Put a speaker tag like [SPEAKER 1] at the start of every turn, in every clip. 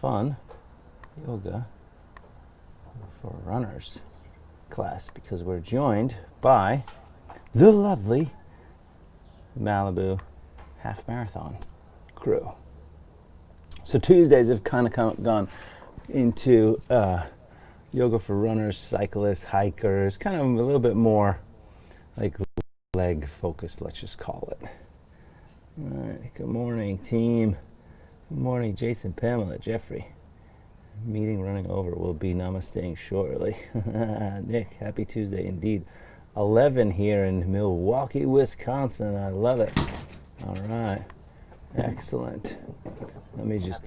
[SPEAKER 1] fun yoga for runners class because we're joined by the lovely Malibu half marathon crew. So Tuesdays have kind of gone into yoga for runners, cyclists, hikers, kind of a little bit more like leg focused, let's just call it. All right, good morning, team. Good morning, Jason, Pamela, Jeffrey. Meeting running over. Will be namasteing shortly. Nick, happy Tuesday indeed. 11 here in Milwaukee, Wisconsin. I love it. All right, excellent. Let me just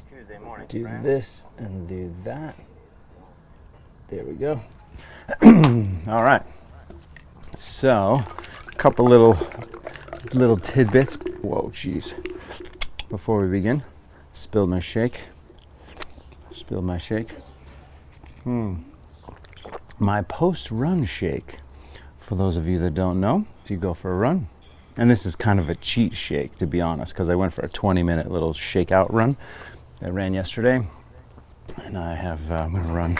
[SPEAKER 1] do this and do that. There we go. All right. So, a couple little tidbits. Whoa, jeez. Before we begin, spilled my shake. My post-run shake. For those of you that don't know, if you go for a run, and this is kind of a cheat shake, to be honest, because I went for a 20-minute little shakeout run. I ran yesterday, and I'm going to run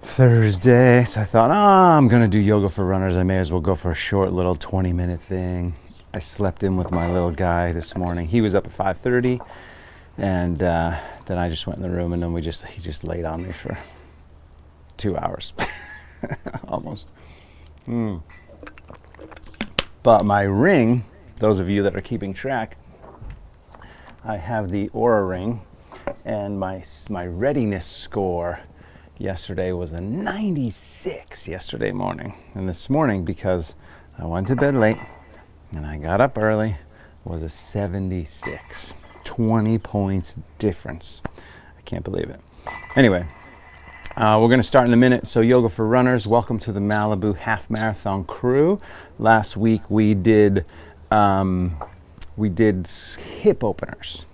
[SPEAKER 1] Thursday. So I thought, I'm going to do yoga for runners. I may as well go for a short little 20-minute thing. I slept in with my little guy this morning. He was up at 5:30, and then I just went in the room, and then he just laid on me for 2 hours, almost. But my ring, those of you that are keeping track, I have the Aura ring, and my readiness score yesterday was a 96 yesterday morning. And this morning, because I went to bed late and I got up early, was a 76. 20 points difference. I can't believe it. Anyway, we're going to start in a minute. So yoga for runners, welcome to the Malibu half marathon crew. Last week we did hip openers.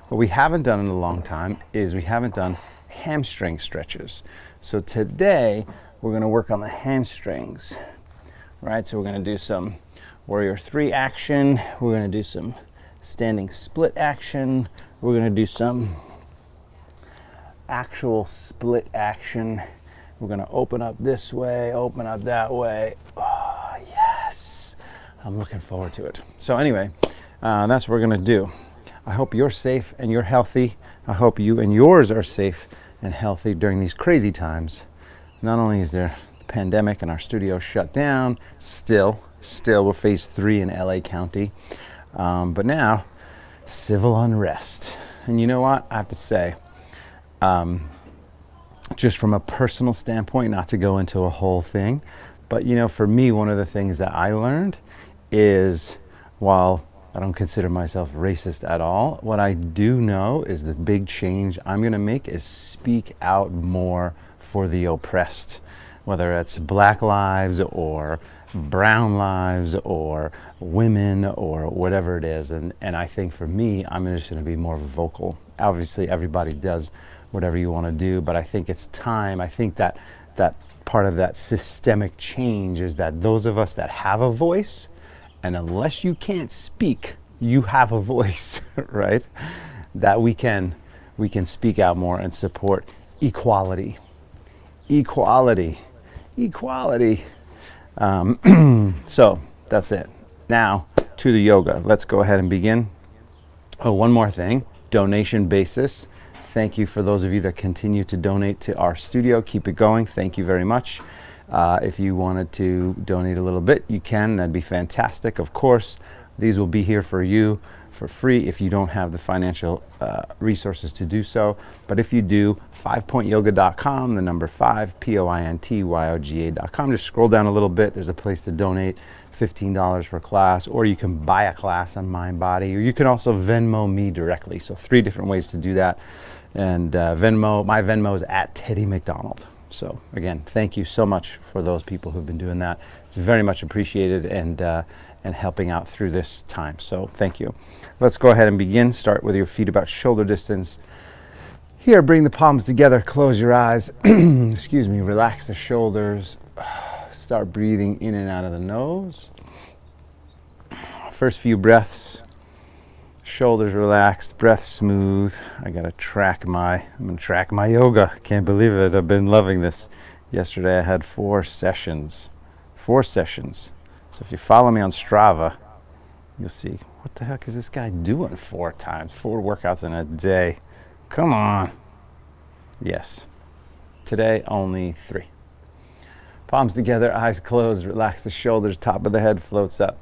[SPEAKER 1] What we haven't done in a long time is we haven't done hamstring stretches. So today we're going to work on the hamstrings, right? So we're going to do some warrior 3 action. We're going to do some standing split action. We're going to do some actual split action. We're going to open up this way, open up that way. Oh, yes. I'm looking forward to it. So anyway, that's what we're going to do. I hope you're safe and you're healthy. I hope you and yours are safe and healthy during these crazy times. Not only is there the pandemic and our studio shut down, still we're phase 3 in LA County. But now, civil unrest. And you know what? I have to say, just from a personal standpoint, not to go into a whole thing, but for me, one of the things that I learned is, while I don't consider myself racist at all, what I do know is the big change I'm going to make is speak out more for the oppressed, whether it's Black lives or brown lives or women or whatever it is. And I think for me, I'm just going to be more vocal. Obviously, everybody does whatever you want to do, but I think it's time. I think that part of that systemic change is that those of us that have a voice, and unless you can't speak, you have a voice, right? That we can speak out more and support equality. So that's it. Now to the yoga. Let's go ahead and begin. Oh, one more thing, donation basis. Thank you for those of you that continue to donate to our studio. Keep it going. Thank you very much. If you wanted to donate a little bit, you can. That'd be fantastic. Of course, these will be here for you for free if you don't have the financial resources to do so. But if you do, 5pointyoga.com, the number 5, pointyoga.com. Just scroll down a little bit. There's a place to donate $15 for a class, or you can buy a class on MindBody, or you can also Venmo me directly. So 3 different ways to do that. And my Venmo is at Teddy McDonald. So again, thank you so much for those people who've been doing that. It's very much appreciated and helping out through this time. So thank you. Let's go ahead and begin. Start with your feet about shoulder distance. Here, bring the palms together, close your eyes. Excuse me, relax the shoulders. Start breathing in and out of the nose. First few breaths, Shoulders relaxed, breath smooth. I'm gonna track my yoga. Can't believe it. I've been loving this. Yesterday I had 4 sessions. 4 sessions. So if you follow me on Strava, you'll see, what the heck is this guy doing 4 times? 4 workouts in a day. Come on. Yes. Today, only 3. Palms together, eyes closed, relax the shoulders, top of the head floats up.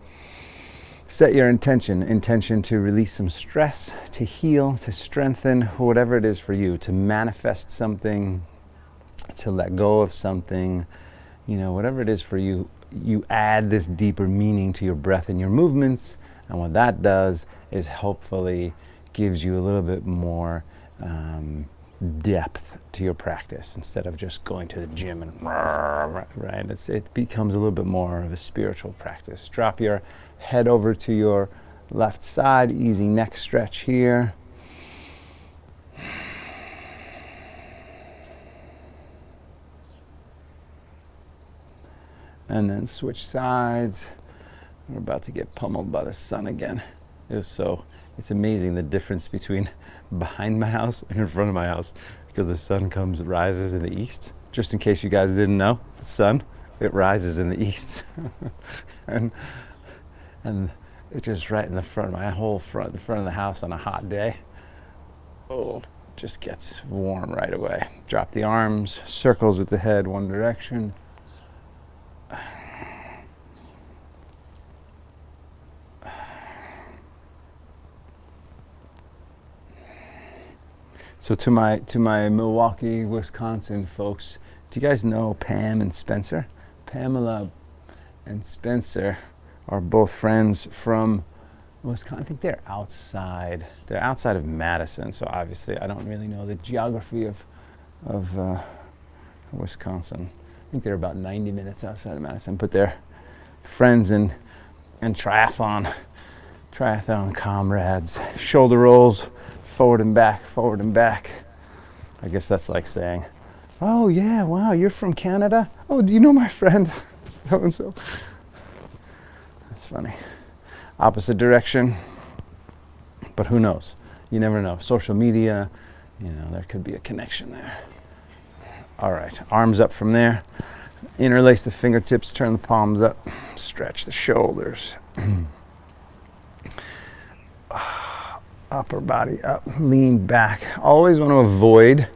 [SPEAKER 1] Set your intention to release some stress, to heal, to strengthen, whatever it is for you, to manifest something, to let go of something, whatever it is for you. You add this deeper meaning to your breath and your movements, and what that does is hopefully gives you a little bit more depth to your practice instead of just going to the gym and right. It becomes a little bit more of a spiritual practice. Drop your head over to your left side, easy neck stretch here. And then switch sides. We're about to get pummeled by the sun again. It's amazing the difference between behind my house and in front of my house, because the sun rises in the east. Just in case you guys didn't know, the sun, it rises in the east. and it's just right in the front of the front of the house on a hot day. Oh, just gets warm right away. Drop the arms, circles with the head one direction. So to my Milwaukee, Wisconsin folks, do you guys know Pam and Spencer? Pamela and Spencer are both friends from Wisconsin. I think they're outside. They're outside of Madison, so obviously I don't really know the geography of Wisconsin. I think they're about 90 minutes outside of Madison, but they're friends and triathlon comrades. Shoulder rolls, forward and back. I guess that's like saying, oh yeah, wow, you're from Canada? Oh, do you know my friend so-and-so? That's funny. Opposite direction, but who knows? You never know. Social media, there could be a connection there. All right, arms up from there. Interlace the fingertips, turn the palms up, stretch the shoulders. Upper body up, lean back. Always want to avoid,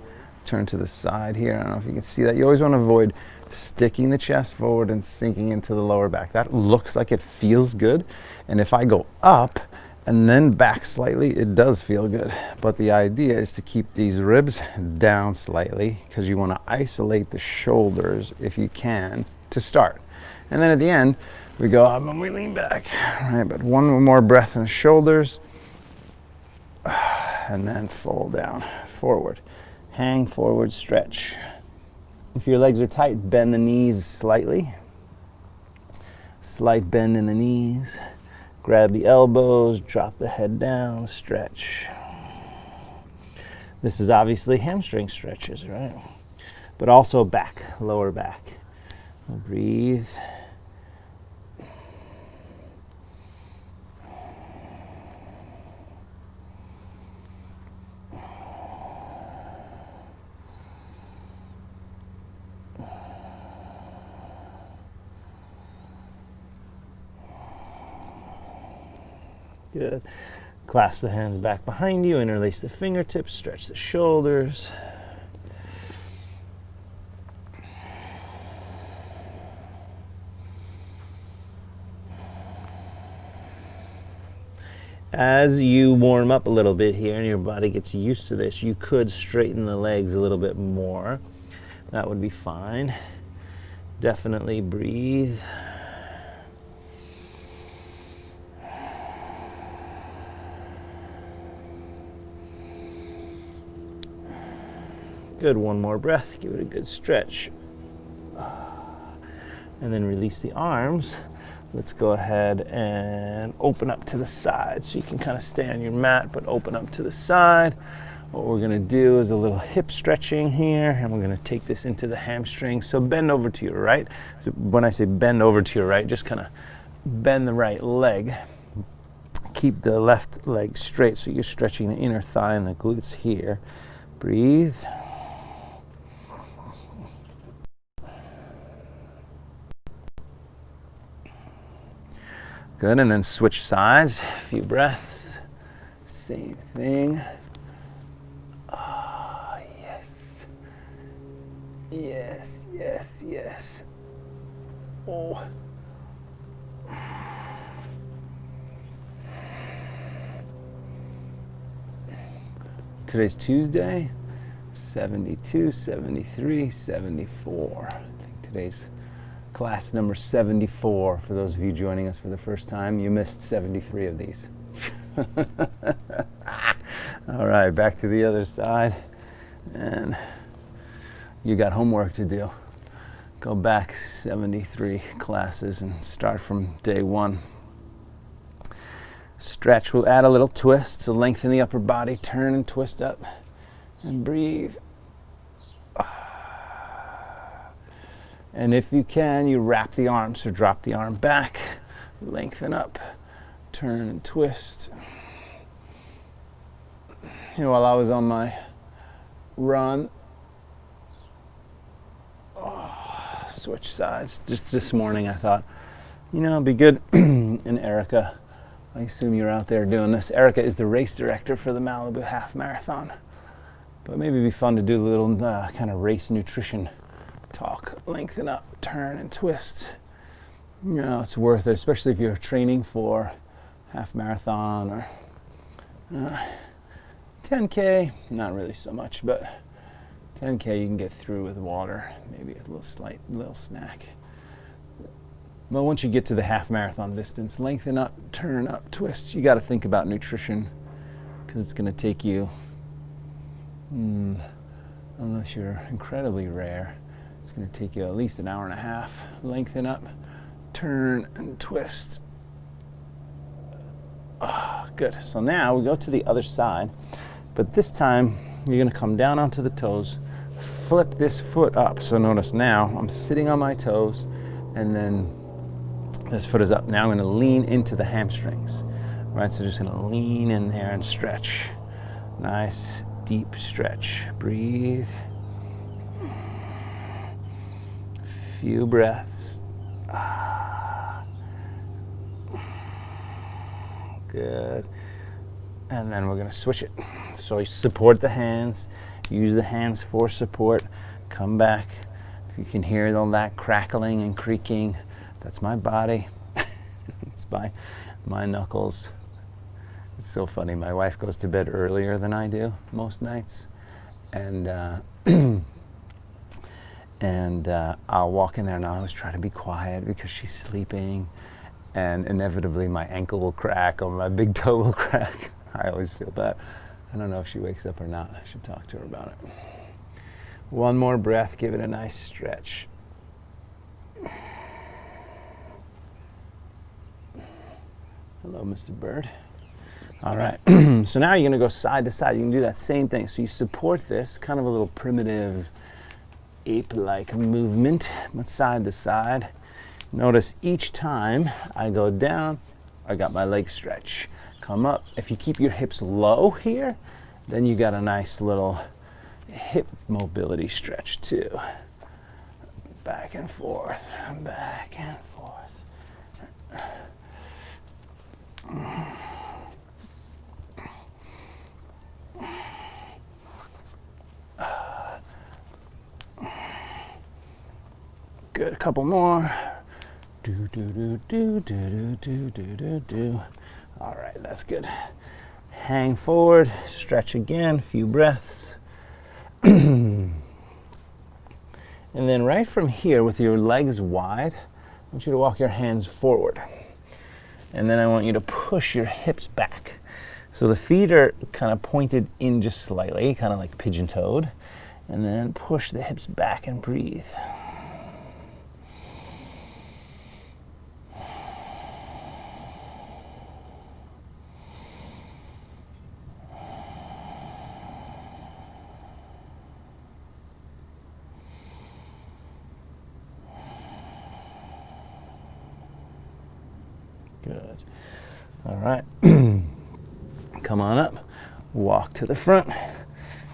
[SPEAKER 1] turn to the side here. I don't know if you can see that. You always want to avoid sticking the chest forward and sinking into the lower back. That looks like it feels good. And if I go up and then back slightly, it does feel good. But the idea is to keep these ribs down slightly, because you want to isolate the shoulders if you can to start. And then at the end, we go up and we lean back. All right, but one more breath in the shoulders. And then fold down, forward. Hang forward, stretch. If your legs are tight, bend the knees slightly. Slight bend in the knees. Grab the elbows, drop the head down, stretch. This is obviously hamstring stretches, right? But also back, lower back. Breathe. Good. Clasp the hands back behind you, interlace the fingertips, stretch the shoulders. As you warm up a little bit here and your body gets used to this, you could straighten the legs a little bit more. That would be fine. Definitely breathe. Good, one more breath, give it a good stretch. And then release the arms. Let's go ahead and open up to the side. So you can kind of stay on your mat, but open up to the side. What we're gonna do is a little hip stretching here, and we're gonna take this into the hamstring. So bend over to your right. So when I say bend over to your right, just kind of bend the right leg. keep the left leg straight, so you're stretching the inner thigh and the glutes here. Breathe. Good, and then switch sides. A few breaths. Same thing. Ah, yes. Yes, yes, yes. Oh. Today's Tuesday, 72, 73, 74. I think today's class number 74. For those of you joining us for the first time, you missed 73 of these. All right, back to the other side. And you got homework to do. Go back 73 classes and start from day one. Stretch. We'll add a little twist to lengthen the upper body. Turn and twist up and breathe. And if you can, you wrap the arms, so drop the arm back, lengthen up, turn and twist. You know, while I was on my run, switch sides. Just this morning I thought, you know, it'd be good. And Erica, I assume you're out there doing this. Erica is the race director for the Malibu Half Marathon. But maybe it'd be fun to do a little kind of race nutrition talk. Lengthen up, turn and twist. You know, it's worth it, especially if you're training for half marathon or 10K. Not really so much, but 10K you can get through with water, maybe a little snack. Well, once you get to the half marathon distance, lengthen up, turn up, twist. You got to think about nutrition because it's going to take you, unless you're incredibly rare, it's going to take you at least an hour and a half. Lengthen up, turn and twist. Oh, good. So now we go to the other side, but this time you're going to come down onto the toes, flip this foot up. So notice now I'm sitting on my toes, and then this foot is up. Now I'm going to lean into the hamstrings. Right, so just going to lean in there and stretch. Nice, deep stretch. Breathe. Few breaths. Good. And then we're going to switch it. So you support the hands. Use the hands for support. Come back. If you can hear all that crackling and creaking, that's my body. It's my knuckles. It's so funny. My wife goes to bed earlier than I do most nights, and I'll walk in there and I always try to be quiet because she's sleeping, and inevitably my ankle will crack or my big toe will crack. I always feel bad. I don't know if she wakes up or not. I should talk to her about it. One more breath. Give it a nice stretch. Hello, Mr. Bird. All right, so now you're going to go side to side. You can do that same thing. So you support this, kind of a little primitive ape-like movement, but side to side. Notice each time I go down, I got my leg stretch. Come up. If you keep your hips low here, then you got a nice little hip mobility stretch too. Back and forth, back and forth. Good, a couple more. Do do do do do do do do do. All right, that's good. Hang forward, stretch again, a few breaths. And then right from here, with your legs wide, I want you to walk your hands forward. And then I want you to push your hips back. So the feet are kind of pointed in just slightly, kind of like pigeon-toed. And then push the hips back and breathe. Good. All right. Come on up, walk to the front.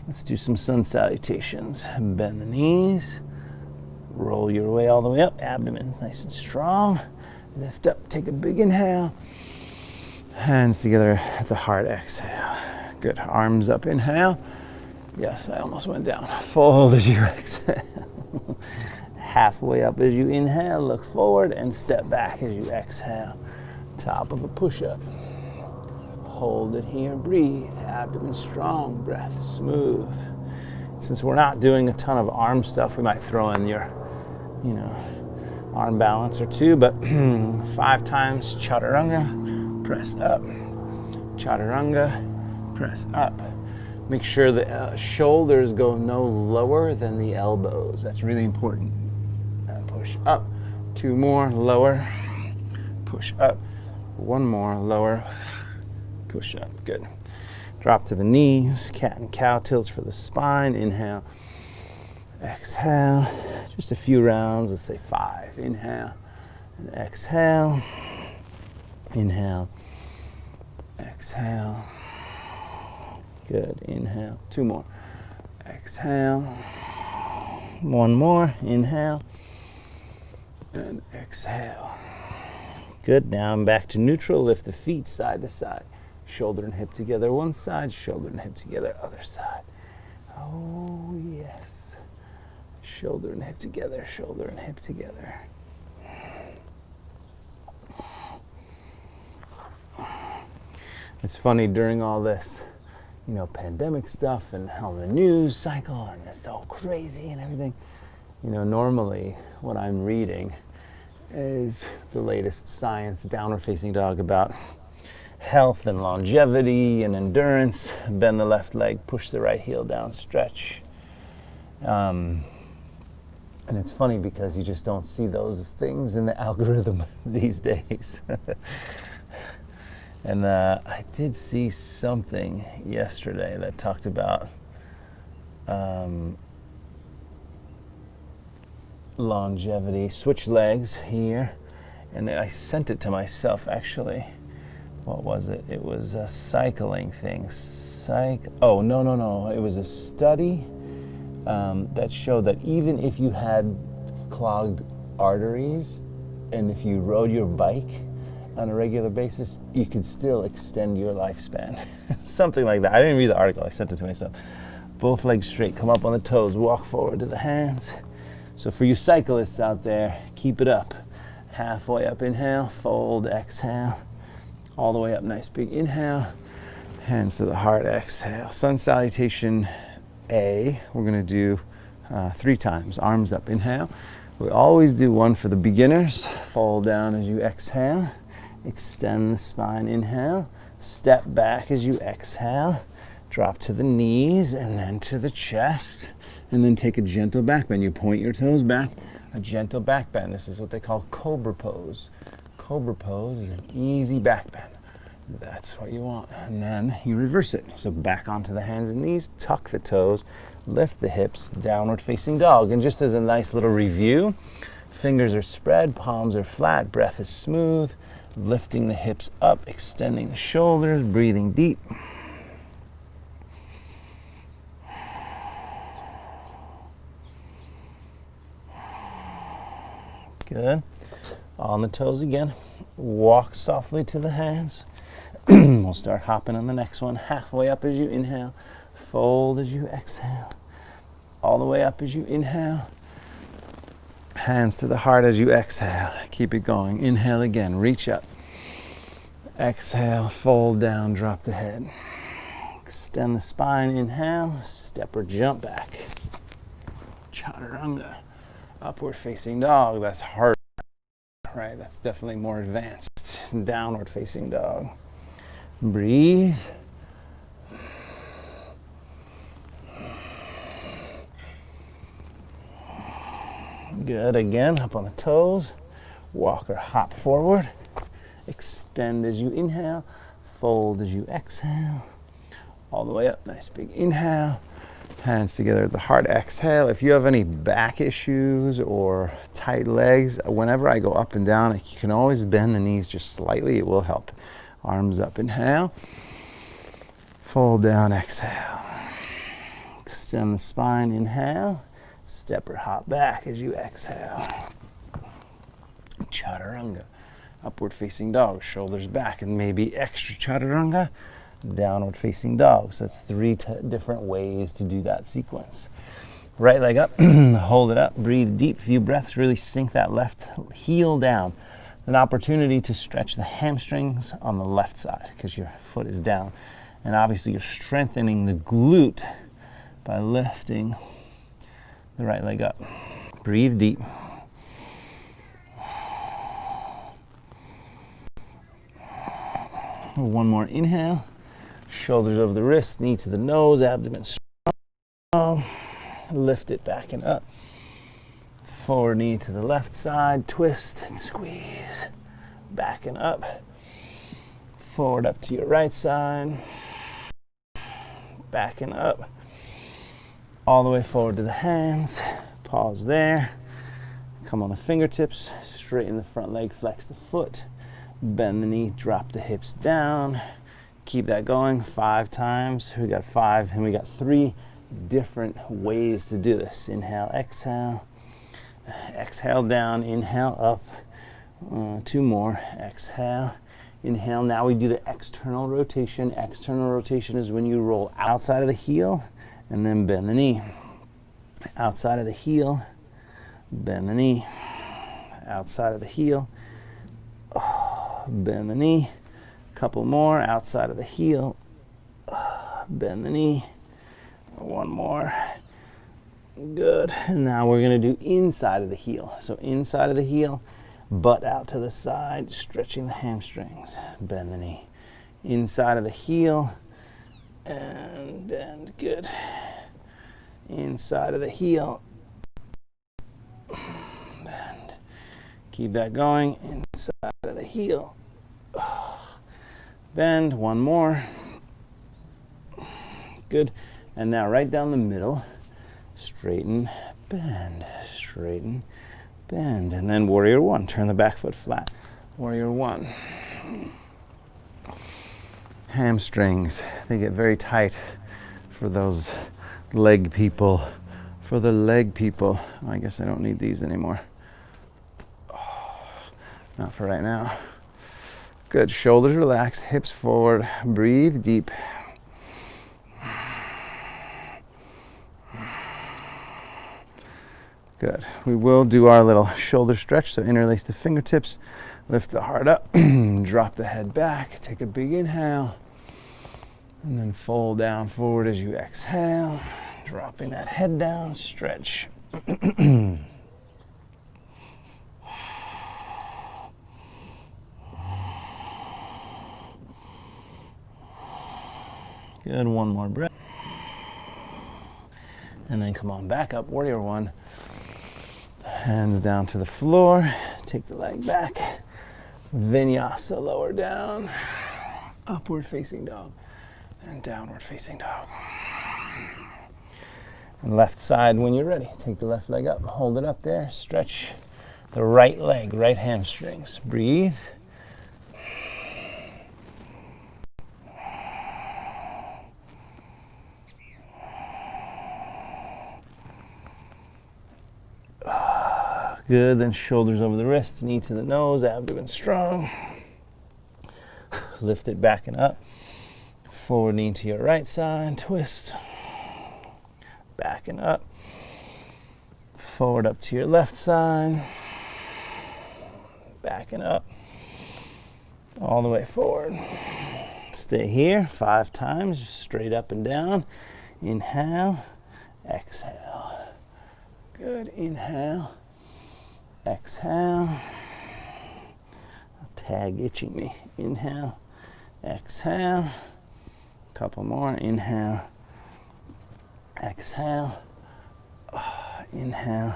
[SPEAKER 1] Let's do some sun salutations. Bend the knees, roll your way all the way up, abdomen nice and strong. Lift up, take a big inhale. Hands together at the heart, exhale. Good, arms up, inhale. Yes, I almost went down. Fold as you exhale. Halfway up as you inhale, look forward and step back as you exhale. Top of a push-up. Hold it here, breathe. Abdomen strong, breath smooth. Since we're not doing a ton of arm stuff, we might throw in your, arm balance or two, but 5 times chaturanga, press up. Chaturanga, press up. Make sure the shoulders go no lower than the elbows. That's really important. And push up. 2 more, lower. Push up. 1 more, lower. Push up. Good. Drop to the knees. Cat and cow tilts for the spine. Inhale. Exhale. Just a few rounds. Let's say 5. Inhale. And exhale. Inhale. Exhale. Good. Inhale. 2 more. Exhale. 1 more. Inhale. And exhale. Good. Now I'm back to neutral. Lift the feet side to side. Shoulder and hip together one side. Shoulder and hip together other side. Oh, yes. Shoulder and hip together. Shoulder and hip together. It's funny during all this pandemic stuff and how the news cycle and it's so crazy and everything. Normally what I'm reading is the latest science, downward facing dog, about health and longevity and endurance. Bend the left leg, push the right heel down, stretch. And it's funny because you just don't see those things in the algorithm these days. And I did see something yesterday that talked about longevity. Switch legs here. And I sent it to myself, actually. What was it? It was a cycling thing. Oh, no. It was a study that showed that even if you had clogged arteries and if you rode your bike on a regular basis, you could still extend your lifespan. Something like that. I didn't read the article, I sent it to myself. Both legs straight, come up on the toes, walk forward to the hands. So for you cyclists out there, keep it up. Halfway up, inhale, fold, exhale. All the way up, nice big inhale. Hands to the heart, exhale. Sun salutation A, we're gonna do 3 times. Arms up, inhale. We always do one for the beginners. Fold down as you exhale. Extend the spine, inhale. Step back as you exhale. Drop to the knees and then to the chest. And then take a gentle back bend. You point your toes back, a gentle back bend. This is what they call cobra pose. Cobra pose is an easy back bend. That's what you want. And then you reverse it. So back onto the hands and knees, tuck the toes, lift the hips, downward facing dog. And just as a nice little review, fingers are spread, palms are flat, breath is smooth, lifting the hips up, extending the shoulders, breathing deep. Good. On the toes again. Walk softly to the hands. We'll start hopping on the next one. Halfway up as you inhale. Fold as you exhale. All the way up as you inhale. Hands to the heart as you exhale. Keep it going. Inhale again. Reach up. Exhale. Fold down. Drop the head. Extend the spine. Inhale. Step or jump back. Chaturanga. Upward facing dog. That's hard, right? That's definitely more advanced. Downward facing dog. Breathe. Good. Again, up on the toes. Walk or hop forward. Extend as you inhale. Fold as you exhale. All the way up. Nice big inhale. Hands together at the heart, exhale. If you have any back issues or tight legs, whenever I go up and down, you can always bend the knees just slightly. It will help. Arms up, inhale. Fold down, exhale. Extend the spine, inhale. Step or hop back as you exhale. Chaturanga. Upward facing dog, shoulders back, and maybe extra chaturanga. Downward facing dog. So that's three different ways to do that sequence. Right leg up, hold it up, breathe deep, few breaths, really sink that left heel down. An opportunity to stretch the hamstrings on the left side because your foot is down. And obviously you're strengthening the glute by lifting the right leg up. Breathe deep. One more inhale. Shoulders over the wrists, knee to the nose, abdomen strong. Lift it back and up. Forward knee to the left side, twist and squeeze. Back and up. Forward up to your right side. Back and up. All the way forward to the hands. Pause there. Come on the fingertips. Straighten the front leg, flex the foot. Bend the knee, drop the hips down. Keep that going 5 times. We got 5 and we got 3 different ways to do this. Inhale, exhale. Exhale down, inhale up. 2 more. Exhale, inhale. Now we do the external rotation. External rotation is when you roll outside of the heel and then bend the knee. Outside of the heel, bend the knee. Outside of the heel, bend the knee. Couple more. Outside of the heel, bend the knee. 1 more. Good. And now we're going to do inside of the heel. So inside of the heel, butt out to the side, stretching the hamstrings. Bend the knee. Inside of the heel and bend. Good. Inside of the heel. Bend. Keep that going. Inside of the heel. Bend. 1 more. Good. And now right down the middle. Straighten, bend, straighten, bend. And then warrior 1. Turn the back foot flat. Warrior 1. Hamstrings. They get very tight for those leg people. For the leg people. I guess I don't need these anymore. Not for right now. Good. Shoulders relaxed, hips forward. Breathe deep. Good. We will do our little shoulder stretch, so interlace the fingertips, lift the heart up, drop the head back, take a big inhale, and then fold down forward as you exhale, dropping that head down, stretch. Good. 1 more breath. And then come on back up, warrior 1. Hands down to the floor. Take the leg back. Vinyasa, lower down. Upward facing dog. And downward facing dog. And left side when you're ready. Take the left leg up. Hold it up there. Stretch the right leg, right hamstrings. Breathe. Good. Then shoulders over the wrists, knee to the nose, abdomen strong. Lift it back and up. Forward knee to your right side, twist. Back and up. Forward up to your left side. Back and up. All the way forward. Stay here 5 times, straight up and down. Inhale, exhale. Good. Inhale. Exhale. Tag itching me. Inhale. Exhale. Couple more. Inhale. Exhale. Inhale.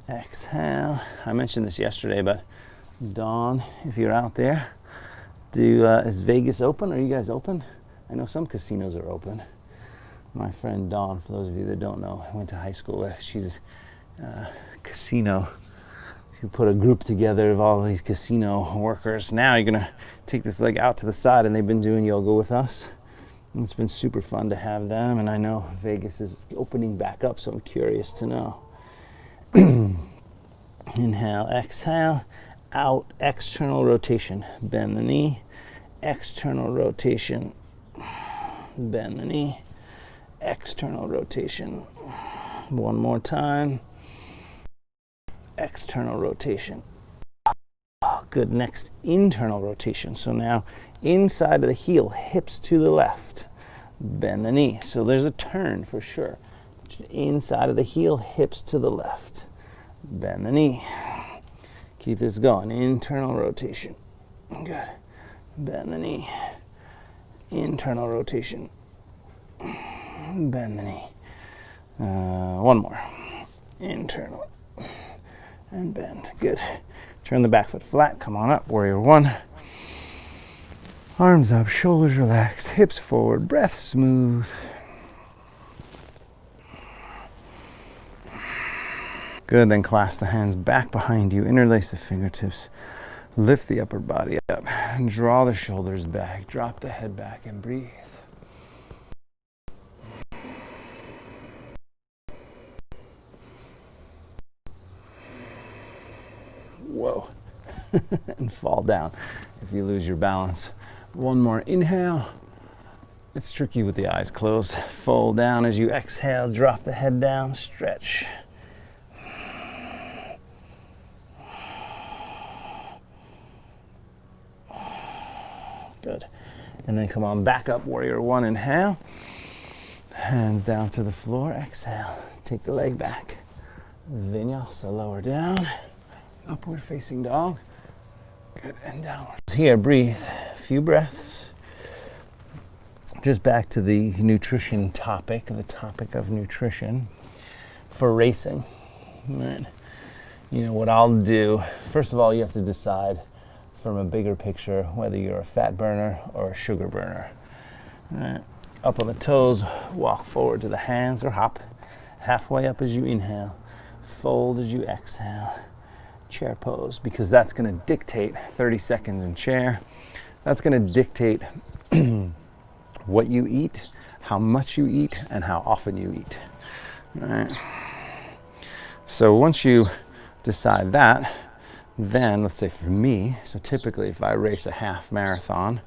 [SPEAKER 1] Exhale. I mentioned this yesterday, but Dawn, if you're out there, is Vegas open? Are you guys open? I know some casinos are open. My friend Dawn, for those of you that don't know, I went to high school with. She's a casino. She put a group together of all these casino workers. Now you're gonna take this leg out to the side, and they've been doing yoga with us. It's been super fun to have them, and I know Vegas is opening back up, so I'm curious to know. Inhale, exhale, out, external rotation, bend the knee, external rotation, bend the knee, external rotation. One more time, external rotation. Good, next internal rotation. So now inside of the heel, hips to the left, bend the knee. So there's a turn for sure. Inside of the heel, hips to the left, bend the knee. Keep this going, internal rotation. Good, bend the knee, internal rotation, bend the knee. One more, internal and bend. Good. Turn the back foot flat, come on up, warrior one. Arms up, shoulders relaxed, hips forward, breath smooth. Good, then clasp the hands back behind you, interlace the fingertips, lift the upper body up, and draw the shoulders back, drop the head back and breathe. Whoa. And fall down if you lose your balance. One more inhale. It's tricky with the eyes closed. Fold down as you exhale, drop the head down, stretch. Good. And then come on back up, warrior one, inhale. Hands down to the floor, exhale. Take the leg back. Vinyasa, lower down. Upward facing dog. Good, and downward. Here, breathe. A few breaths. Just back to the nutrition topic, the topic of nutrition for racing. Right. You know what I'll do, first of all, you have to decide from a bigger picture whether you're a fat burner or a sugar burner. Right. Up on the toes, walk forward to the hands or hop. Halfway up as you inhale. Fold as you exhale. Chair pose, because that's going to dictate 30 seconds in chair. That's going to dictate what you eat, how much you eat, and how often you eat. All right. So once you decide that, then let's say for me, so typically if I race a half marathon,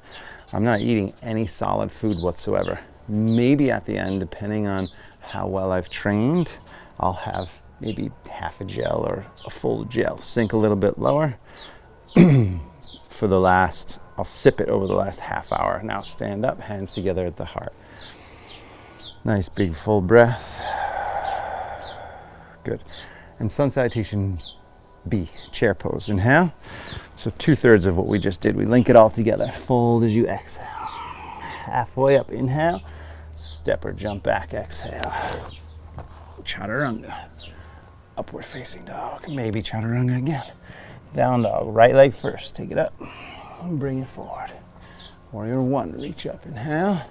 [SPEAKER 1] I'm not eating any solid food whatsoever. Maybe at the end, depending on how well I've trained, I'll have maybe half a gel or a full gel. Sink a little bit lower. For the last, I'll sip it over the last half hour. Now stand up, hands together at the heart. Nice big full breath. Good. And sun salutation B, chair pose. Inhale. So 2/3 of what we just did. We link it all together. Fold as you exhale. Halfway up, inhale. Step or jump back, exhale. Chaturanga. Upward facing dog. Maybe chaturanga again. Down dog. Right leg first. Take it up. Bring it forward. Warrior one. Reach up. Inhale.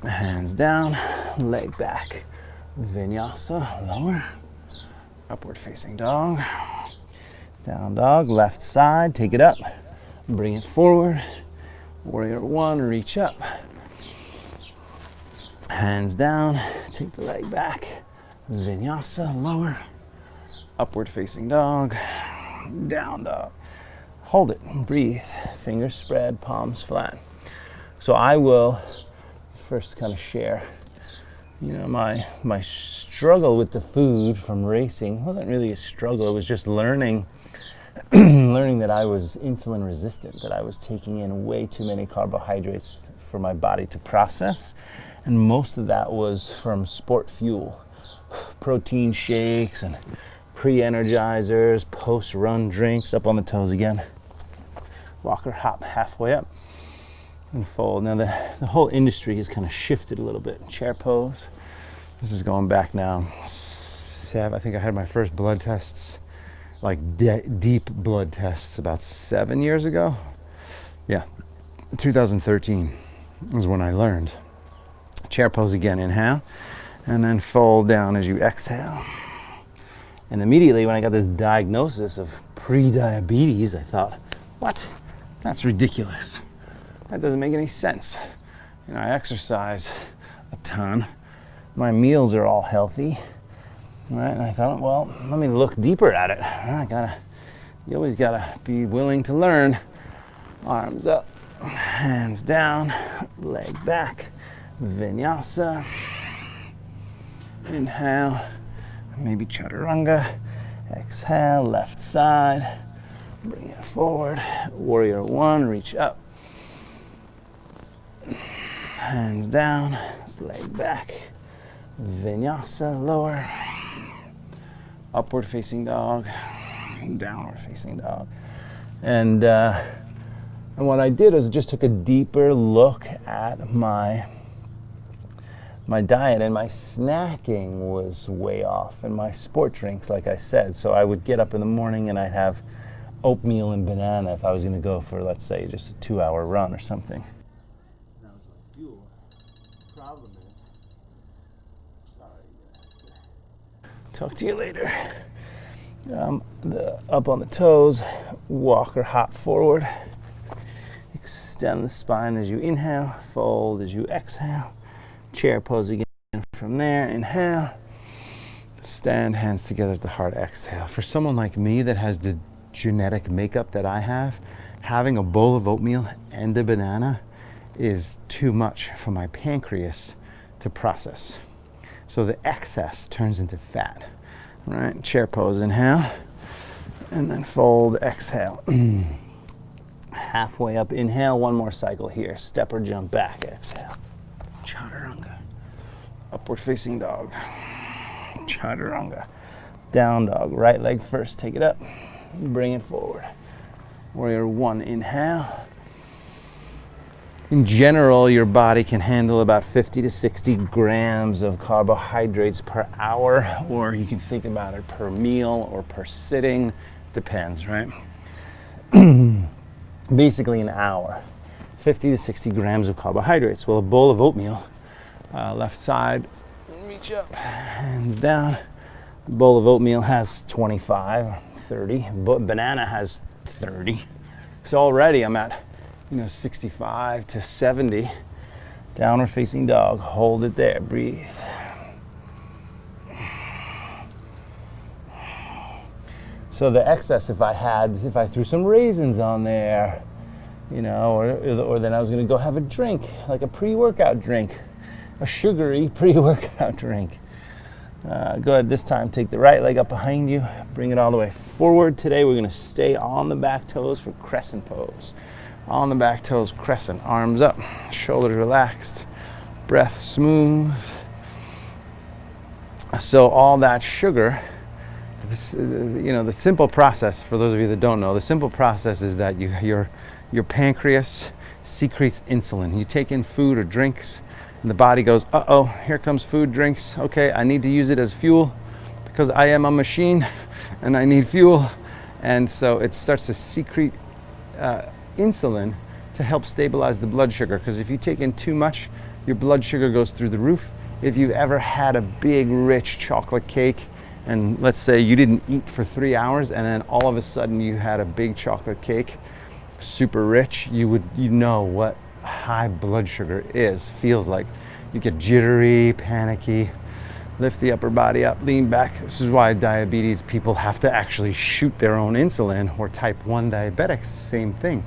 [SPEAKER 1] Hands down. Leg back. Vinyasa. Lower. Upward facing dog. Down dog. Left side. Take it up. Bring it forward. Warrior one. Reach up. Hands down. Take the leg back. Vinyasa, lower, upward facing dog, down dog. Hold it, breathe, fingers spread, palms flat. So I will first kind of share, you know, my struggle with the food from racing. It wasn't really a struggle, it was just learning that I was insulin resistant, that I was taking in way too many carbohydrates for my body to process. And most of that was from sport fuel. Protein shakes and pre-energizers, post-run drinks. Up on the toes again. Walk or hop halfway up and fold. Now the whole industry has kind of shifted a little bit. Chair pose. This is going back now. I think I had my first blood tests, like deep blood tests, about 7 years ago. Yeah, 2013 was when I learned. Chair pose again. Inhale. And then fold down as you exhale. And immediately when I got this diagnosis of pre-diabetes, I thought, what? That's ridiculous. That doesn't make any sense. I exercise a ton. My meals are all healthy, right? And I thought, well, let me look deeper at it. You always gotta be willing to learn. Arms up, hands down, leg back, vinyasa. Inhale, maybe chaturanga. Exhale, left side. Bring it forward. Warrior one, reach up. Hands down, leg back. Vinyasa, lower. Upward facing dog. Downward facing dog. And what I did is just took a deeper look at my diet, and my snacking was way off, and my sport drinks, like I said. So I would get up in the morning and I'd have oatmeal and banana if I was going to go for, let's say, just a 2-hour run or something. That was my fuel. Problem is, sorry. Talk to you later. Up on the toes, walk or hop forward. Extend the spine as you inhale, fold as you exhale. Chair pose again from there. Inhale. Stand, hands together at the heart. Exhale. For someone like me that has the genetic makeup that I have, having a bowl of oatmeal and a banana is too much for my pancreas to process. So the excess turns into fat. Right? Chair pose. Inhale. And then fold. Exhale. Halfway up. Inhale. One more cycle here. Step or jump back. Exhale. Chaturanga. Upward facing dog. Chaturanga. Down dog. Right leg first. Take it up. Bring it forward. Warrior one. Inhale. In general, your body can handle about 50 to 60 grams of carbohydrates per hour, or you can think about it per meal or per sitting. Depends, right? Basically an hour. 50 to 60 grams of carbohydrates. Well, a bowl of oatmeal, left side, reach up, hands down. A bowl of oatmeal has 25, 30. Banana has 30. So already I'm at 65 to 70. Downward facing dog. Hold it there. Breathe. So the excess, if I threw some raisins on there, or then I was going to go have a drink, like a pre-workout drink, a sugary pre-workout drink. Go ahead this time, take the right leg up behind you, bring it all the way forward. Today we're going to stay on the back toes for crescent pose. On the back toes, crescent, arms up, shoulders relaxed, breath smooth. So all that sugar, the simple process, for those of you that don't know, the simple process is that your pancreas secretes insulin. You take in food or drinks, and the body goes, uh-oh, here comes food, drinks. Okay, I need to use it as fuel because I am a machine and I need fuel. And so it starts to secrete insulin to help stabilize the blood sugar, because if you take in too much, your blood sugar goes through the roof. If you've ever had a big, rich chocolate cake, and let's say you didn't eat for 3 hours, and then all of a sudden you had a big chocolate cake, super rich, you know what high blood sugar feels like. You get jittery, panicky. Lift the upper body up, lean back. This is why diabetes people have to actually shoot their own insulin, or type 1 diabetics, same thing,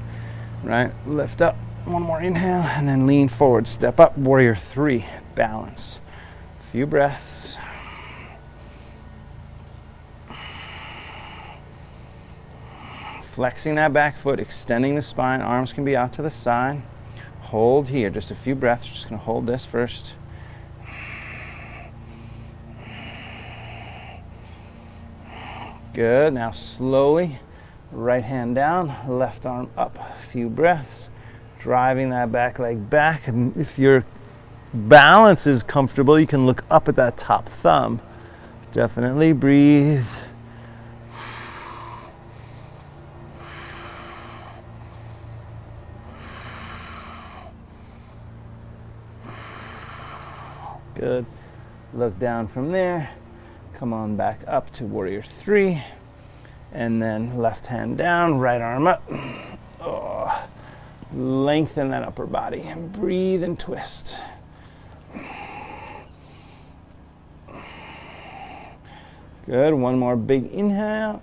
[SPEAKER 1] right? Lift up, one more inhale, and then lean forward, step up, warrior three, balance. A few breaths. Flexing that back foot, extending the spine, arms can be out to the side. Hold here, just a few breaths, just gonna hold this first. Good, now slowly, right hand down, left arm up, a few breaths, driving that back leg back. And if your balance is comfortable, you can look up at that top thumb. Definitely breathe. Good. Look down from there. Come on back up to warrior three. And then left hand down, right arm up. Oh. Lengthen that upper body and breathe and twist. Good, one more big inhale.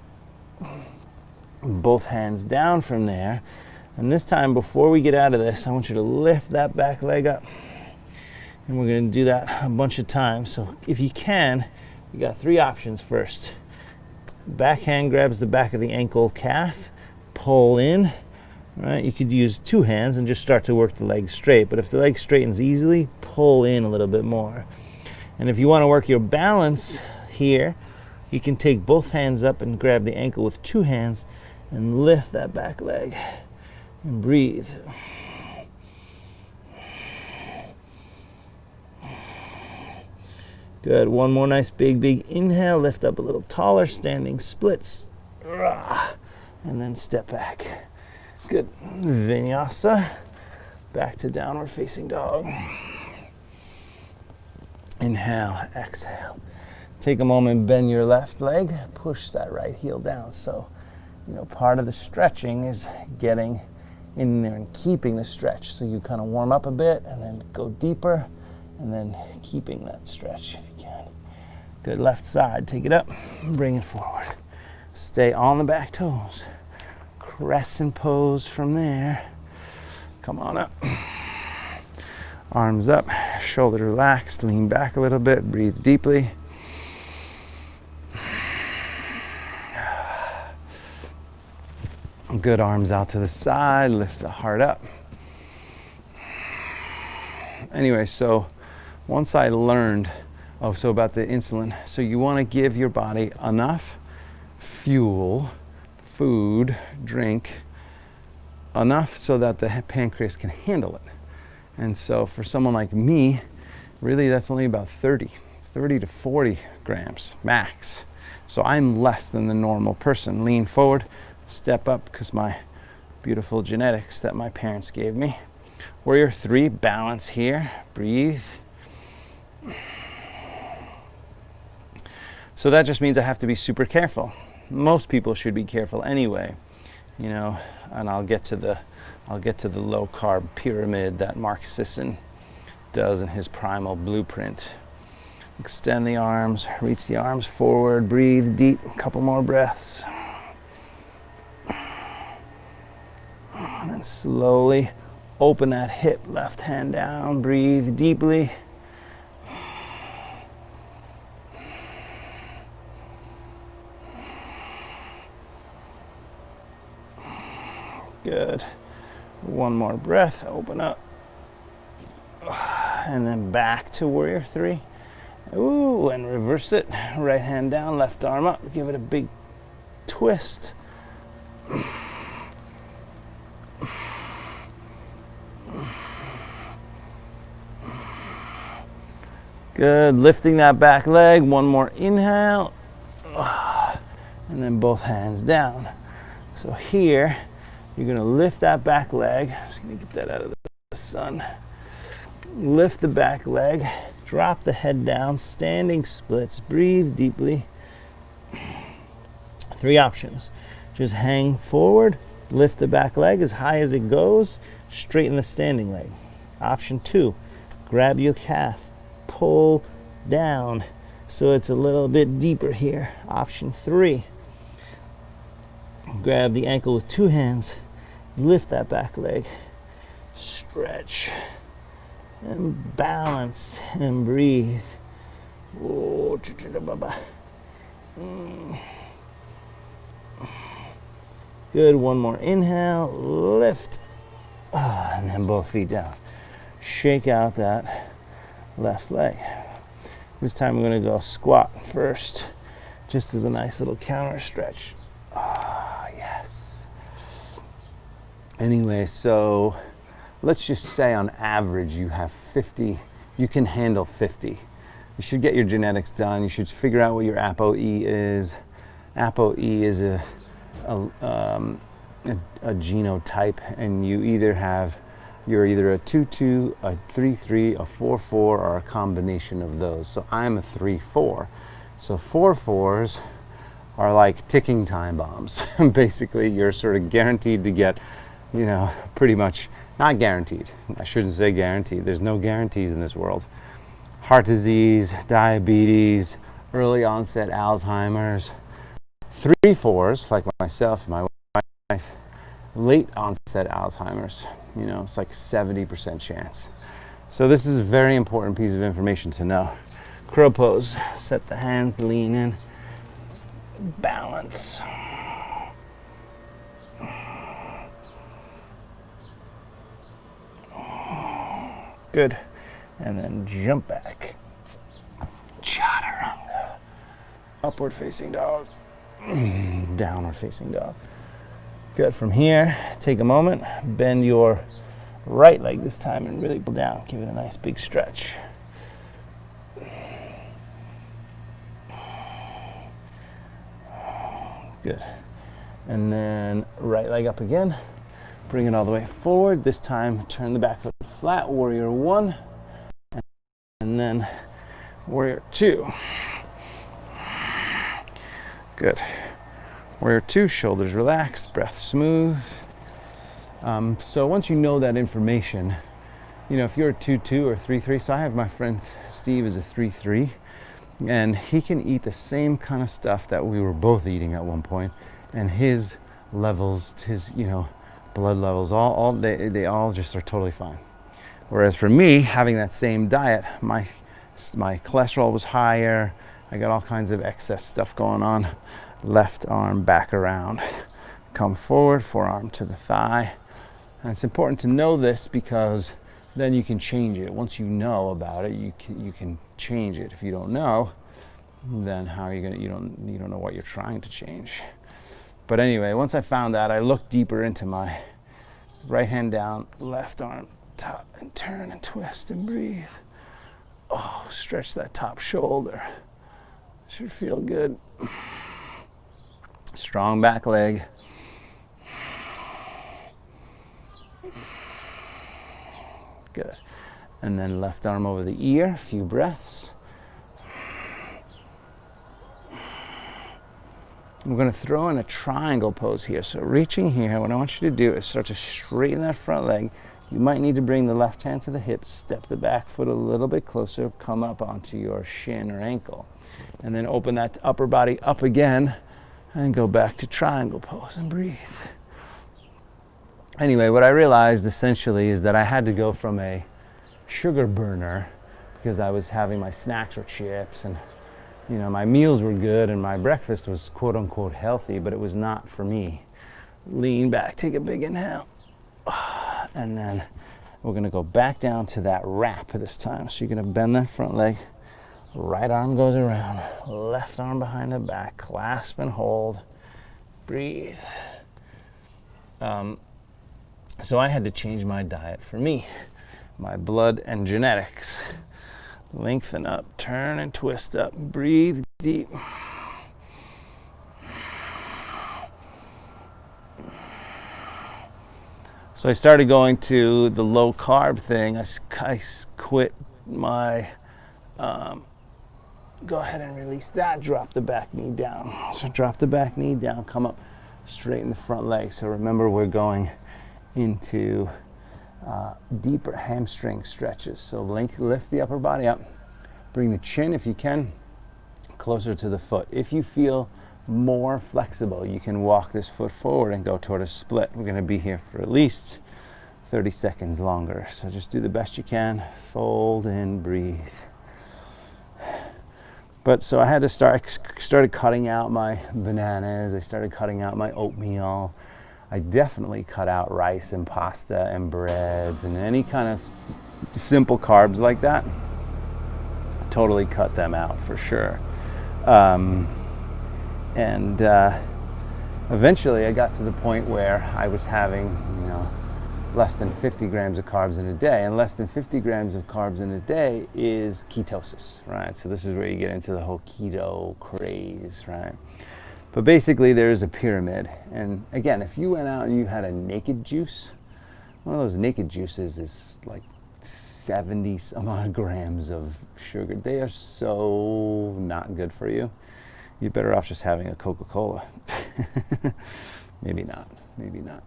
[SPEAKER 1] Both hands down from there. And this time, before we get out of this, I want you to lift that back leg up. And we're going to do that a bunch of times. So if you can, you got 3 options first. Back hand grabs the back of the ankle calf, pull in. Right? You could use 2 hands and just start to work the leg straight. But if the leg straightens easily, pull in a little bit more. And if you want to work your balance here, you can take both hands up and grab the ankle with 2 hands and lift that back leg and breathe. Good. One more nice big inhale. Lift up a little taller, standing splits. And then step back. Good. Vinyasa. Back to downward facing dog. Inhale, exhale. Take a moment, bend your left leg, push that right heel down. So, part of the stretching is getting in there and keeping the stretch. So you kind of warm up a bit and then go deeper and then keeping that stretch if you can. Good. Left side, take it up, bring it forward. Stay on the back toes. Crescent pose from there. Come on up. Arms up, shoulders relaxed, lean back a little bit, breathe deeply. Good. Arms out to the side, lift the heart up. Anyway, so once I learned about the insulin, so you want to give your body enough fuel, food, drink, enough so that the pancreas can handle it. And so for someone like me, really that's only about 30 to 40 grams max. So I'm less than the normal person. Lean forward, step up, because my beautiful genetics that my parents gave me. Warrior 3, balance here, breathe. So that just means I have to be super careful. Most people should be careful anyway, and I'll get to the low carb pyramid that Mark Sisson does in his primal blueprint. Extend the arms, reach the arms forward, breathe deep, a couple more breaths. And then slowly open that hip, left hand down, breathe deeply. Good. One more breath, open up. And then back to Warrior 3. Ooh, and reverse it. Right hand down, left arm up. Give it a big twist. Good. Lifting that back leg. One more inhale. And then both hands down. So here, you're going to lift that back leg. Just going to get that out of the sun. Lift the back leg. Drop the head down. Standing splits. Breathe deeply. 3 options. Just hang forward. Lift the back leg as high as it goes. Straighten the standing leg. Option 2. Grab your calf. Pull down so it's a little bit deeper here. Option 3. Grab the ankle with 2 hands. Lift that back leg, stretch, and balance, and breathe. Good, one more inhale, lift, and then both feet down. Shake out that left leg. This time we're going to go squat first, just as a nice little counter stretch. Yes. Anyway, so let's just say on average you have 50, you can handle 50. You should get your genetics done. You should figure out what your ApoE is. ApoE is a genotype, and you you're either a 2-2, a 3-3, a 4-4, or a combination of those. So I'm a 3-4. So 4-4s are like ticking time bombs. Basically, you're sort of guaranteed to get, pretty much Not guaranteed. I shouldn't say guaranteed. There's no guarantees in this world. Heart disease, diabetes, early onset Alzheimer's, 3/4s like myself, my wife, late onset Alzheimer's. You know, it's like 70% chance. So this is a very important piece of information to know. Crow pose. Set the hands, lean in, balance. Good. And then jump back. Chaturanga. Upward facing dog. Downward facing dog. Good. From here, take a moment, bend your right leg this time and really pull down. Give it a nice big stretch. Good. And then right leg up again. Bring it all the way forward. This time, turn the back foot flat. Warrior 1. And then warrior 2. Good. Warrior 2, shoulders relaxed, breath smooth. So once you know that information, you know, if you're a 2-2 or 3-3, so I have my friend Steve is a 3-3, and he can eat the same kind of stuff that we were both eating at one point, and his levels, his, you know, blood levels, they all just are totally fine. Whereas for me, having that same diet, my cholesterol was higher. I got all kinds of excess stuff going on. Left arm back around. Come forward, forearm to the thigh. And it's important to know this because then you can change it. Once you know about it, you can change it. If you don't know, then how are you gonna? You don't know what you're trying to change. But anyway, once I found that, I looked deeper into my right hand down, left arm top, and turn and twist and breathe. Oh, stretch that top shoulder. Should feel good. Strong back leg. Good. And then left arm over the ear, a few breaths. We're going to throw in a triangle pose here. So reaching here, what I want you to do is start to straighten that front leg. You might need to bring the left hand to the hip, step the back foot a little bit closer, come up onto your shin or ankle. And then open that upper body up again and go back to triangle pose and breathe. Anyway, what I realized essentially is that I had to go from a sugar burner, because I was having my snacks or chips, and you know, my meals were good and my breakfast was quote unquote healthy, but it was not for me. Lean back, take a big inhale. And then we're gonna go back down to that wrap this time. So you're gonna bend that front leg, right arm goes around, left arm behind the back, clasp and hold, breathe. So I had to change my diet for me, my blood and genetics. Lengthen up, turn and twist up, breathe deep. So I started going to the low carb thing. I quit my, go ahead and release that, drop the back knee down. So drop the back knee down, come up, straighten the front leg. So remember, we're going into deeper hamstring stretches. So lift the upper body up, bring the chin, if you can, closer to the foot. If you feel more flexible, you can walk this foot forward and go toward a split. We're going to be here for at least 30 seconds longer. So just do the best you can. Fold and breathe. But so I had to started cutting out my bananas. I started cutting out my oatmeal. I definitely cut out rice and pasta and breads and any kind of simple carbs like that. Totally cut them out for sure. Eventually I got to the point where I was having, you know, less than 50 grams of carbs in a day, and less than 50 grams of carbs in a day is ketosis, right? So this is where you get into the whole keto craze, right? But basically there's a pyramid, and again, if you went out and you had a naked juice, one of those naked juices is like 70 some odd grams of sugar. They are so not good for you. You're better off just having a Coca-Cola. Maybe not, maybe not.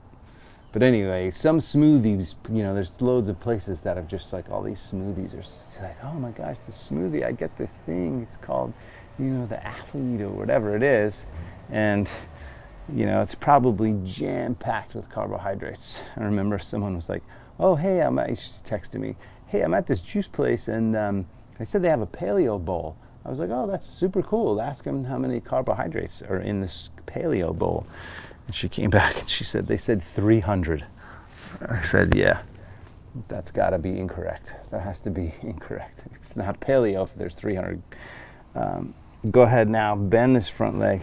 [SPEAKER 1] But anyway, some smoothies, you know, there's loads of places that have just like all these smoothies are like, oh my gosh, the smoothie, I get this thing, it's called, you know, the athlete or whatever it is. And, you know, it's probably jam-packed with carbohydrates. I remember someone was like, oh, hey, she texted me, hey, I'm at this juice place and they said they have a paleo bowl. I was like, oh, that's super cool. Ask them how many carbohydrates are in this paleo bowl. And she came back and she said, they said 300. I said, yeah, that's got to be incorrect. That has to be incorrect. It's not paleo if there's 300. Go ahead now, bend this front leg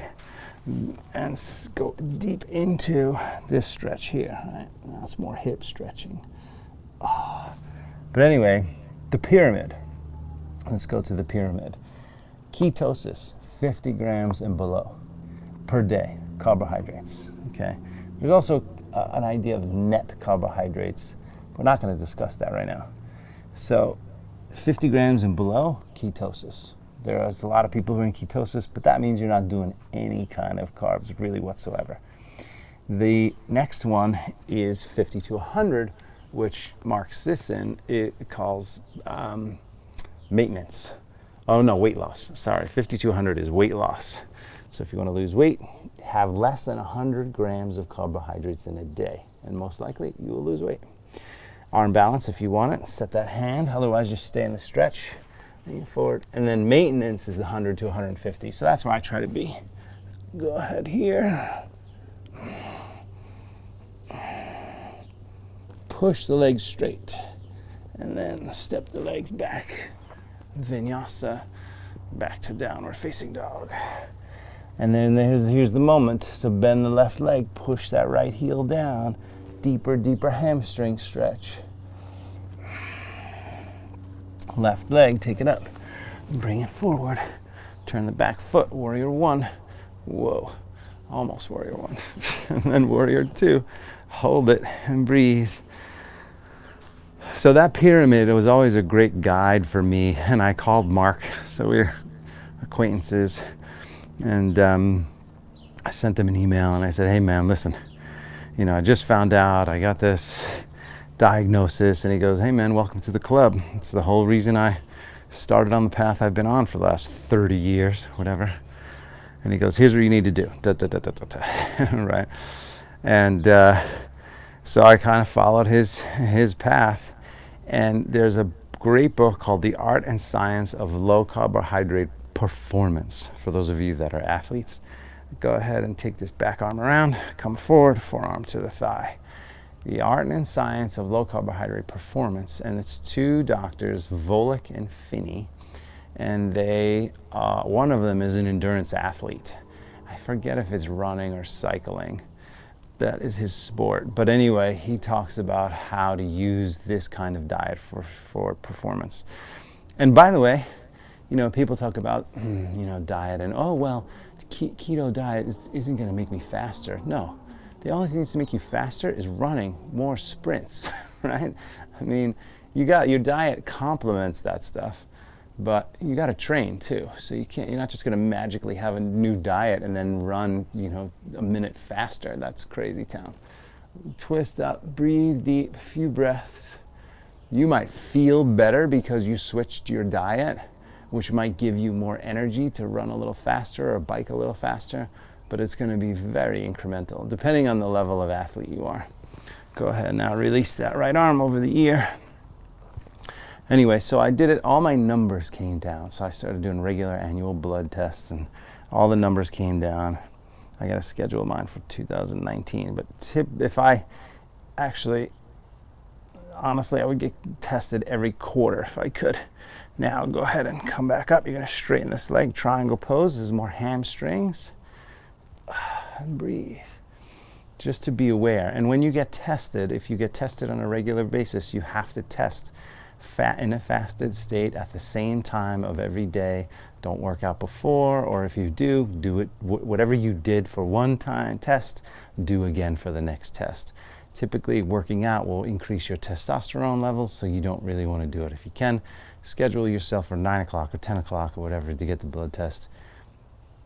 [SPEAKER 1] and go deep into this stretch here. Right? Now it's more hip stretching. Oh. But anyway, the pyramid. Let's go to the pyramid. Ketosis, 50 grams and below per day, carbohydrates. Okay. There's also an idea of net carbohydrates. We're not going to discuss that right now. So 50 grams and below, ketosis. There's a lot of people who are in ketosis, but that means you're not doing any kind of carbs really whatsoever. The next one is 50 to 100, which Mark Sisson calls maintenance. Oh no, weight loss. Sorry, 50 to 100 is weight loss. So if you want to lose weight, have less than 100 grams of carbohydrates in a day, and most likely you will lose weight. Arm balance if you want it, set that hand, otherwise just stay in the stretch, lean forward. And then maintenance is the 100 to 150, so that's where I try to be. Go ahead here. Push the legs straight, and then step the legs back. Vinyasa, back to downward facing dog. And then here's the moment. So bend the left leg, push that right heel down, deeper hamstring stretch. Left leg, take it up, bring it forward, turn the back foot, warrior one. Whoa, almost warrior one. And then warrior two, hold it and breathe. So that pyramid, it was always a great guide for me, and I called Mark, so we're acquaintances, and I sent him an email and I said, hey man, listen, you know, I just found out I got this diagnosis. And he goes, hey man, welcome to the club. It's the whole reason I started on the path I've been on for the last 30 years, whatever. And he goes, here's what you need to do, right? And so I kind of followed his path. And there's a great book called The Art and Science of Low Carbohydrate Performance. For those of you that are athletes, go ahead and take this back arm around, come forward, forearm to the thigh. The Art and Science of Low Carbohydrate Performance, and it's two doctors, Volek and Finney, and they, one of them is an endurance athlete. I forget if it's running or cycling. That is his sport. But anyway, he talks about how to use this kind of diet for performance. And by the way, you know, people talk about, you know, diet and, oh, well, keto diet isn't going to make me faster. No, the only thing that's to make you faster is running more sprints, right? I mean, your diet complements that stuff, but you got to train too. So you're not just going to magically have a new diet and then run, you know, a minute faster. That's crazy town. Twist up, breathe deep, a few breaths. You might feel better because you switched your diet, which might give you more energy to run a little faster or bike a little faster, but it's going to be very incremental, depending on the level of athlete you are. Go ahead now, release that right arm over the ear. Anyway, so I did it, all my numbers came down, so I started doing regular annual blood tests, and all the numbers came down. I got to schedule mine for 2019, but if I actually, honestly, I would get tested every quarter if I could. Now go ahead and come back up. You're going to straighten this leg, triangle pose. There's more hamstrings. And breathe. Just to be aware. And when you get tested, if you get tested on a regular basis, you have to test in a fasted state at the same time of every day. Don't work out before, or if you do it, whatever you did for one time test, do again for the next test. Typically, working out will increase your testosterone levels, so you don't really want to do it. If you can, schedule yourself for 9 o'clock or 10 o'clock or whatever to get the blood test.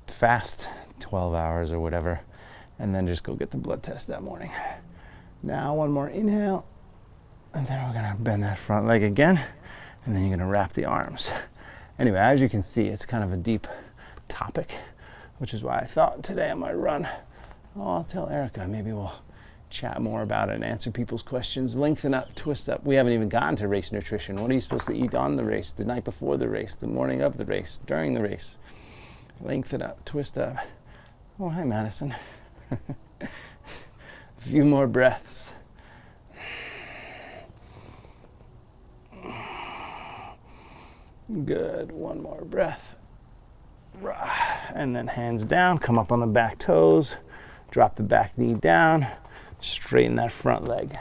[SPEAKER 1] Fast 12 hours or whatever, and then just go get the blood test that morning. Now one more inhale, and then we're gonna bend that front leg again, and then you're gonna wrap the arms. Anyway, as you can see, it's kind of a deep topic, which is why I thought today on my run, oh, I'll tell Erica, maybe we'll chat more about it and answer people's questions. Lengthen up, twist up. We haven't even gotten to race nutrition. What are you supposed to eat on the race, the night before the race, the morning of the race, during the race? Lengthen up, twist up. Oh, hi, Madison. A few more breaths. Good, one more breath. And then hands down, come up on the back toes, drop the back knee down, straighten that front leg,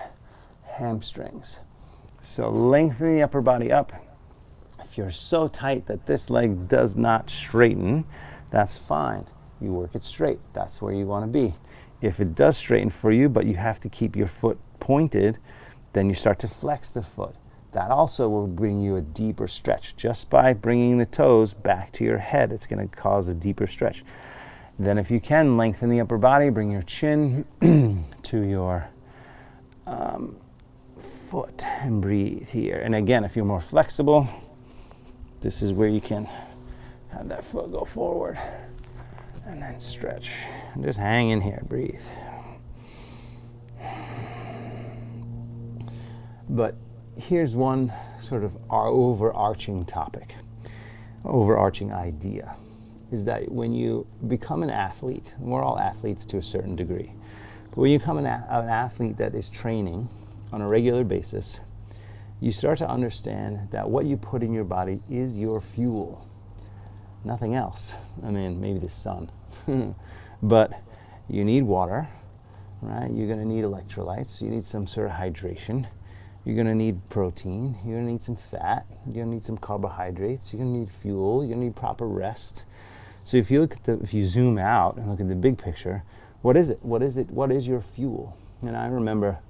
[SPEAKER 1] hamstrings. So lengthen the upper body up. If you're so tight that this leg does not straighten, that's fine. You work it straight. That's where you want to be. If it does straighten for you, but you have to keep your foot pointed, then you start to flex the foot. That also will bring you a deeper stretch. Just by bringing the toes back to your head, it's going to cause a deeper stretch. Then if you can, lengthen the upper body, bring your chin to your foot and breathe here. And again, if you're more flexible, this is where you can have that foot go forward and then stretch. And just hang in here, breathe. But here's one sort of our overarching topic, overarching idea, is that when you become an athlete, and we're all athletes to a certain degree, but when you become an athlete that is training on a regular basis, you start to understand that what you put in your body is your fuel, nothing else. I mean, maybe the sun, but you need water, right? You're going to need electrolytes, you need some sort of hydration. You're going to need protein, you're going to need some fat, you're going to need some carbohydrates, you're going to need fuel, you're going to need proper rest. So if you look at if you zoom out and look at the big picture, what is it? What is it? What is your fuel? And I remember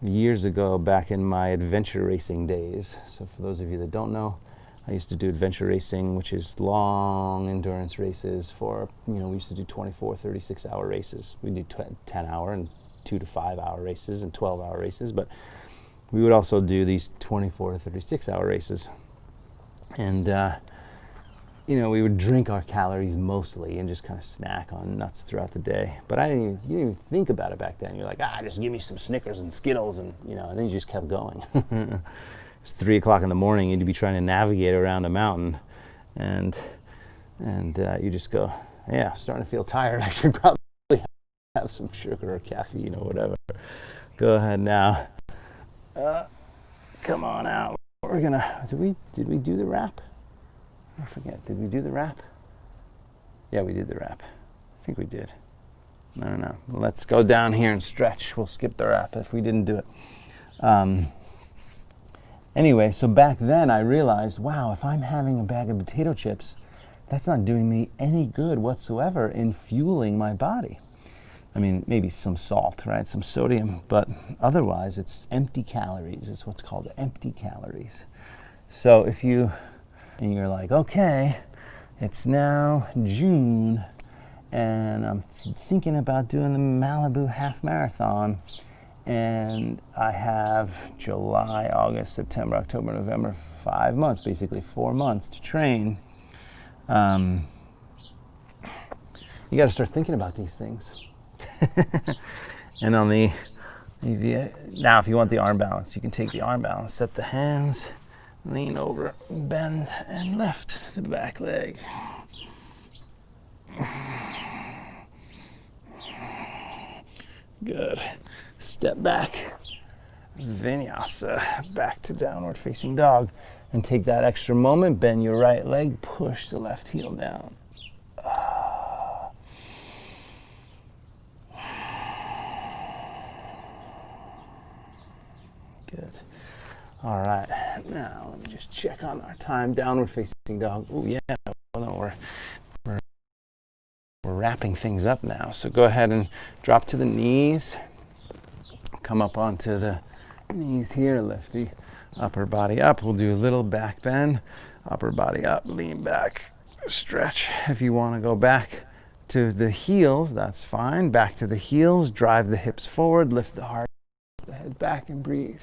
[SPEAKER 1] years ago, back in my adventure racing days, so for those of you that don't know, I used to do adventure racing, which is long endurance races for, we used to do 24, 36-hour races. We do 10-hour and 2 to 5 hour races and 12-hour races, but we would also do these 24 to 36-hour races. And, we would drink our calories mostly and just kind of snack on nuts throughout the day. But you didn't even think about it back then. You're like, just give me some Snickers and Skittles, and then you just kept going. It's 3 o'clock in the morning, and you'd be trying to navigate around a mountain, and you just go, yeah, starting to feel tired. I should probably have some sugar or caffeine or whatever. Go ahead now. Come on out. We're gonna. Did we do the wrap? I forget. Did we do the wrap? Yeah, we did the wrap. I think we did. I don't know. Let's go down here and stretch. We'll skip the wrap if we didn't do it. Anyway, so back then I realized, wow, if I'm having a bag of potato chips, that's not doing me any good whatsoever in fueling my body. I mean, maybe some salt, right? Some sodium, but otherwise it's empty calories. It's what's called empty calories. So if you're like, okay, it's now June, and I'm thinking about doing the Malibu half marathon, and I have July, August, September, October, November, 5 months, basically 4 months to train. You got to start thinking about these things. And now if you want the arm balance, you can take the arm balance, set the hands, lean over, bend, and lift the back leg. Good. Step back, vinyasa, back to downward facing dog, and take that extra moment, bend your right leg, push the left heel down. Good. All right, now let me just check on our time. Downward facing dog. Oh yeah, well, no, we're wrapping things up now. So go ahead and drop to the knees. Come up onto the knees here. Lift the upper body up. We'll do a little back bend. Upper body up, lean back, stretch. If you want to go back to the heels, that's fine. Back to the heels. Drive the hips forward. Lift the heart sit back and breathe.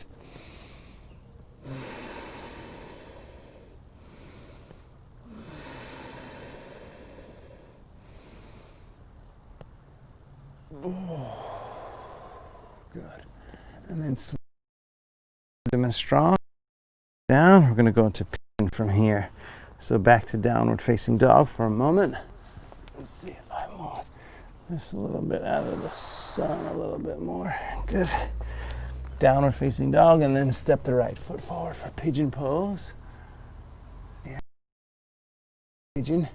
[SPEAKER 1] Oh, good. And then abdomen strong. Down. We're going to go into pigeon from here. So back to downward facing dog for a moment. Let's see if I move this a little bit out of the sun a little bit more. Good. Downward facing dog, and then step the right foot forward for pigeon pose. Yeah. Pigeon.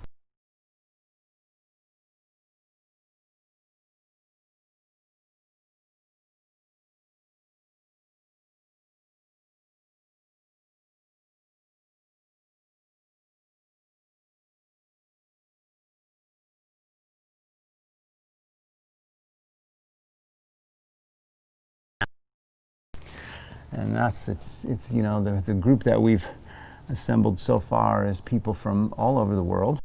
[SPEAKER 1] And it's you know, the group that we've assembled so far is people from all over the world.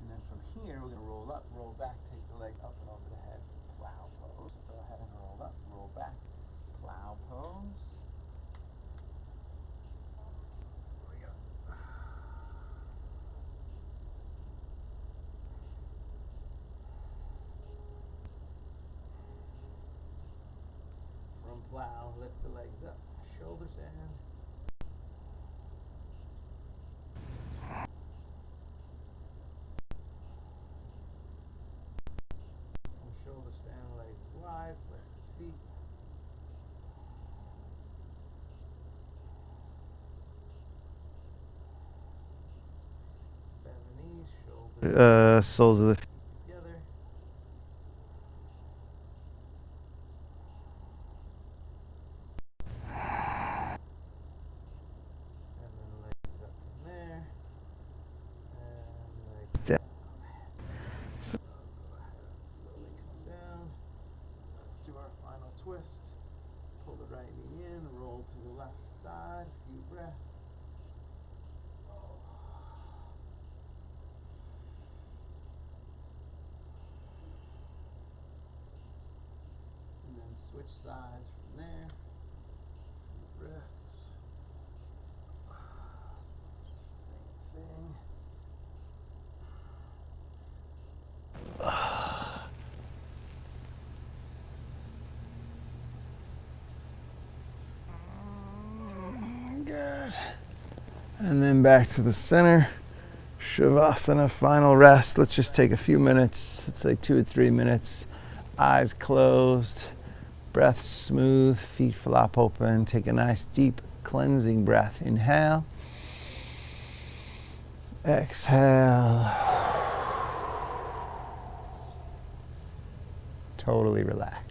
[SPEAKER 1] And then from here, we're going to roll up, roll back, take the leg up and over the head, plow pose. Go ahead and roll up, roll back, plow pose. From plow, lift the legs up, shoulders down. From shoulders down, legs wide, flex the feet. Bend the knees, shoulders. Soles of the feet together. And then legs up from there. And legs down. So go ahead and slowly come down. Let's do our final twist. Pull the right knee in, roll to the left side, a few breaths. And then switch sides from there. A few breaths. Same thing. Good. And then back to the center. Shavasana, final rest. Let's just take a few minutes. Let's say 2 or 3 minutes. Eyes closed. Breath smooth. Feet flop open. Take a nice deep cleansing breath. Inhale. Exhale. Totally relax.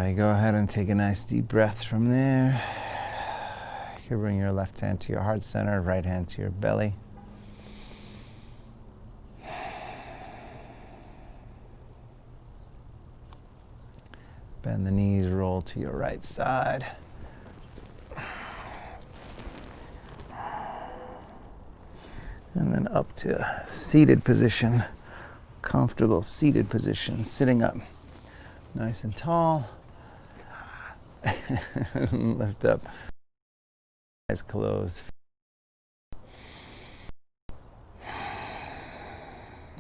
[SPEAKER 1] right, go ahead and take a nice deep breath from there. You can bring your left hand to your heart center, right hand to your belly. Bend the knees, roll to your right side. And then up to seated position, comfortable seated position, sitting up nice and tall. Lift up, eyes closed.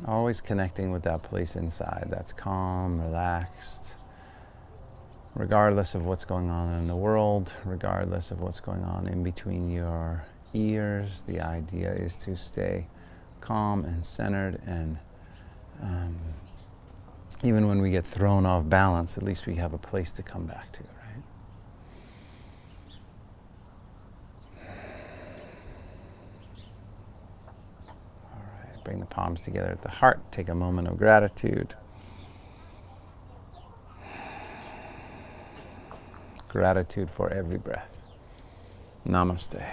[SPEAKER 1] Always connecting with that place inside that's calm, relaxed, regardless of what's going on in the world, regardless of what's going on in between your ears. The idea is to stay calm and centered, and even when we get thrown off balance, at least we have a place to come back to, right? All right, bring the palms together at the heart. Take a moment of gratitude. Gratitude for every breath. Namaste.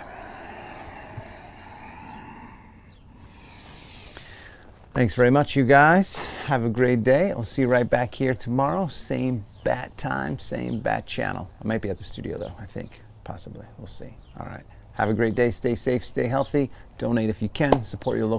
[SPEAKER 1] Thanks very much, you guys. Have a great day. I'll see you right back here tomorrow. Same bat time, same bat channel. I might be at the studio though, I think. Possibly. We'll see. All right. Have a great day. Stay safe, stay healthy. Donate if you can. Support your local